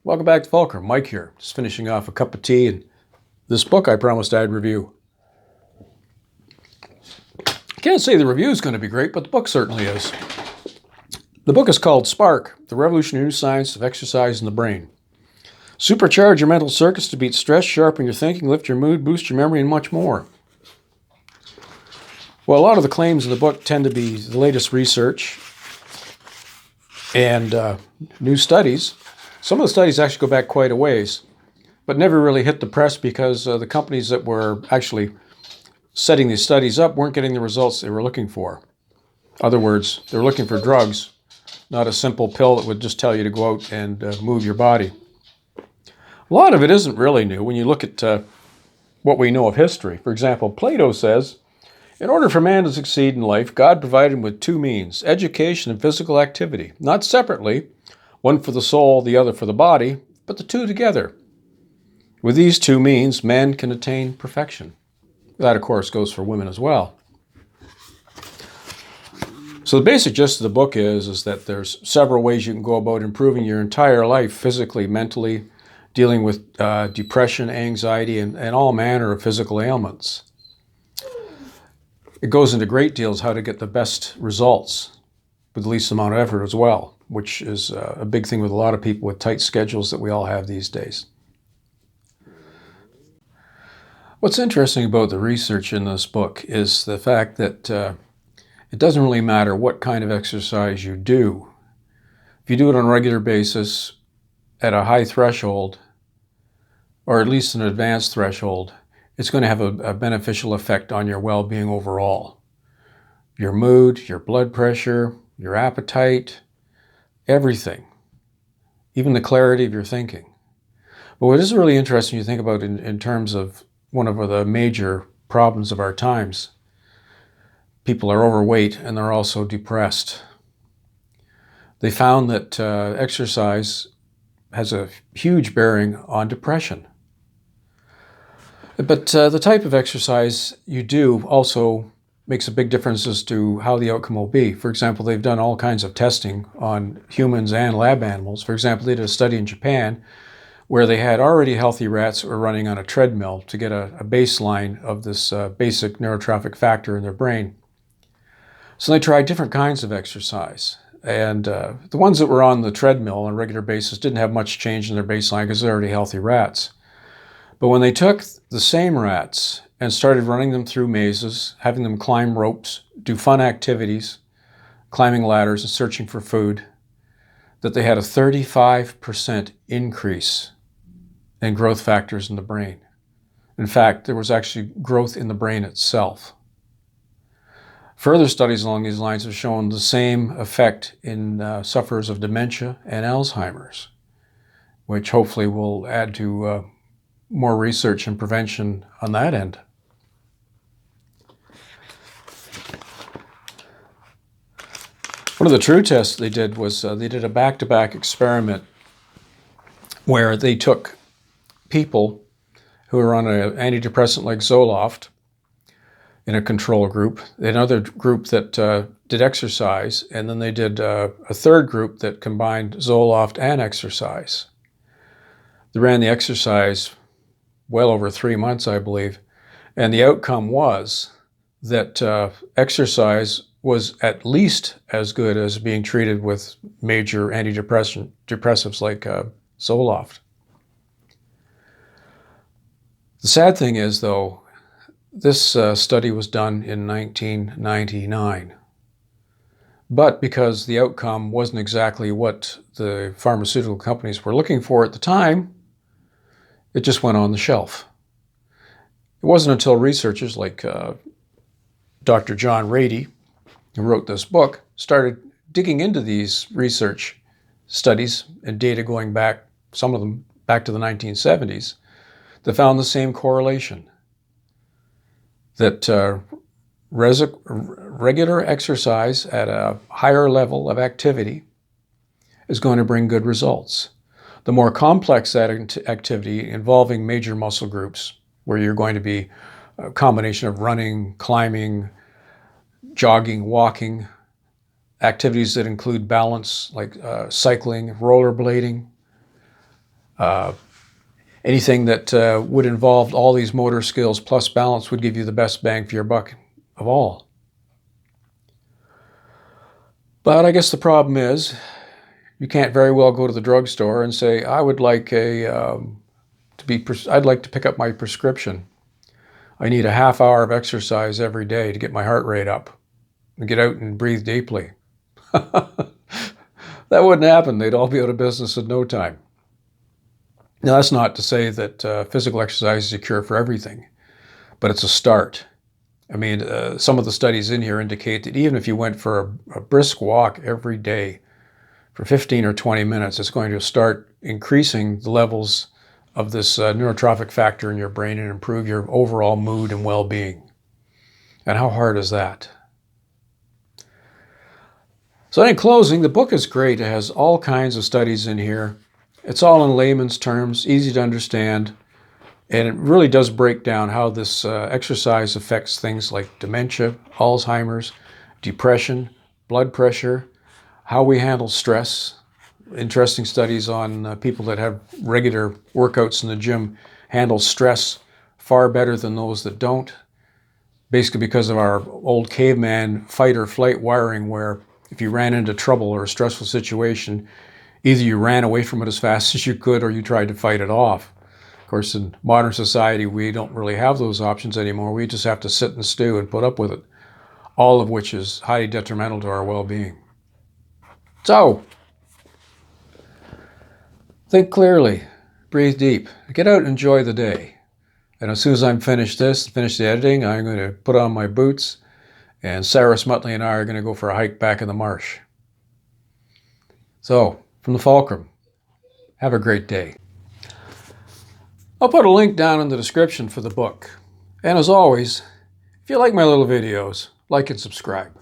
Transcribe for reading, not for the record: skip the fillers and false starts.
Welcome back to Fulcrum. Mike here, just finishing off a cup of tea and this book I promised I'd review. Can't say the review is going to be great, but the book certainly is. The book is called Spark, The Revolutionary New Science of Exercise in the Brain. Supercharge your mental circuits to beat stress, sharpen your thinking, lift your mood, boost your memory, and much more. Well, a lot of the claims in the book tend to be the latest research and new studies. Some of the studies actually go back quite a ways, but never really hit the press because the companies that were actually setting these studies up weren't getting the results they were looking for. In other words, they were looking for drugs, not a simple pill that would just tell you to go out and move your body. A lot of it isn't really new when you look at what we know of history. For example, Plato says, in order for man to succeed in life, God provided him with two means, education and physical activity, not separately, one for the soul, the other for the body, but the two together. With these two means, man can attain perfection. That, of course, goes for women as well. So the basic gist of the book is that there's several ways you can go about improving your entire life, physically, mentally, dealing with depression, anxiety, and all manner of physical ailments. It goes into great deals how to get the best results with the least amount of effort as well, which is a big thing with a lot of people with tight schedules that we all have these days. What's interesting about the research in this book is the fact that it doesn't really matter what kind of exercise you do. If you do it on a regular basis at a high threshold, or at least an advanced threshold, it's going to have a beneficial effect on your well-being overall. Your mood, your blood pressure, your appetite, everything, even the clarity of your thinking. But what is really interesting you think about in terms of one of the major problems of our times, people are overweight and they're also depressed. They found that exercise has a huge bearing on depression. But the type of exercise you do also makes a big difference as to how the outcome will be. For example, they've done all kinds of testing on humans and lab animals. For example, they did a study in Japan where they had already healthy rats that were running on a treadmill to get a baseline of this basic neurotrophic factor in their brain. So they tried different kinds of exercise. And the ones that were on the treadmill on a regular basis didn't have much change in their baseline because they're already healthy rats. But when they took the same rats and started running them through mazes, having them climb ropes, do fun activities, climbing ladders and searching for food, that they had a 35% increase in growth factors in the brain. In fact, there was actually growth in the brain itself. Further studies along these lines have shown the same effect in sufferers of dementia and Alzheimer's, which hopefully will add to more research and prevention on that end. One of the true tests they did was they did a back-to-back experiment where they took people who were on an antidepressant like Zoloft in a control group, another group that did exercise, and then they did a third group that combined Zoloft and exercise. They ran the exercise well over 3 months, I believe, and the outcome was that exercise was at least as good as being treated with major antidepressives like Zoloft. The sad thing is, though, this study was done in 1999. But because the outcome wasn't exactly what the pharmaceutical companies were looking for at the time, it just went on the shelf. It wasn't until researchers like Dr. John Rady, who wrote this book, started digging into these research studies and data going back, some of them back to the 1970s, that found the same correlation, that regular exercise at a higher level of activity is going to bring good results. The more complex that activity involving major muscle groups, where you're going to be a combination of running, climbing, jogging, walking, activities that include balance like cycling, rollerblading, Anything that would involve all these motor skills plus balance would give you the best bang for your buck of all. But I guess the problem is you can't very well go to the drugstore and say, I would like I'd like to pick up my prescription. I need a half hour of exercise every day to get my heart rate up and get out and breathe deeply. That wouldn't happen. They'd all be out of business in no time. Now, that's not to say that physical exercise is a cure for everything, but it's a start. I mean, some of the studies in here indicate that even if you went for a brisk walk every day for 15 or 20 minutes, it's going to start increasing the levels of this neurotrophic factor in your brain and improve your overall mood and well-being. And how hard is that? So in closing, the book is great. It has all kinds of studies in here. It's all in layman's terms, easy to understand, and it really does break down how this exercise affects things like dementia, Alzheimer's, depression, blood pressure, how we handle stress. Interesting studies on people that have regular workouts in the gym handle stress far better than those that don't, basically because of our old caveman fight or flight wiring, where if you ran into trouble or a stressful situation, either you ran away from it as fast as you could or you tried to fight it off. Of course, in modern society, we don't really have those options anymore. We just have to sit and stew and put up with it, all of which is highly detrimental to our well-being. So, think clearly, breathe deep, get out and enjoy the day. And as soon as I'm finished the editing, I'm going to put on my boots, and Sarah Smutley and I are going to go for a hike back in the marsh. So, from the Fulcrum, have a great day. I'll put a link down in the description for the book. And as always, if you like my little videos, like and subscribe.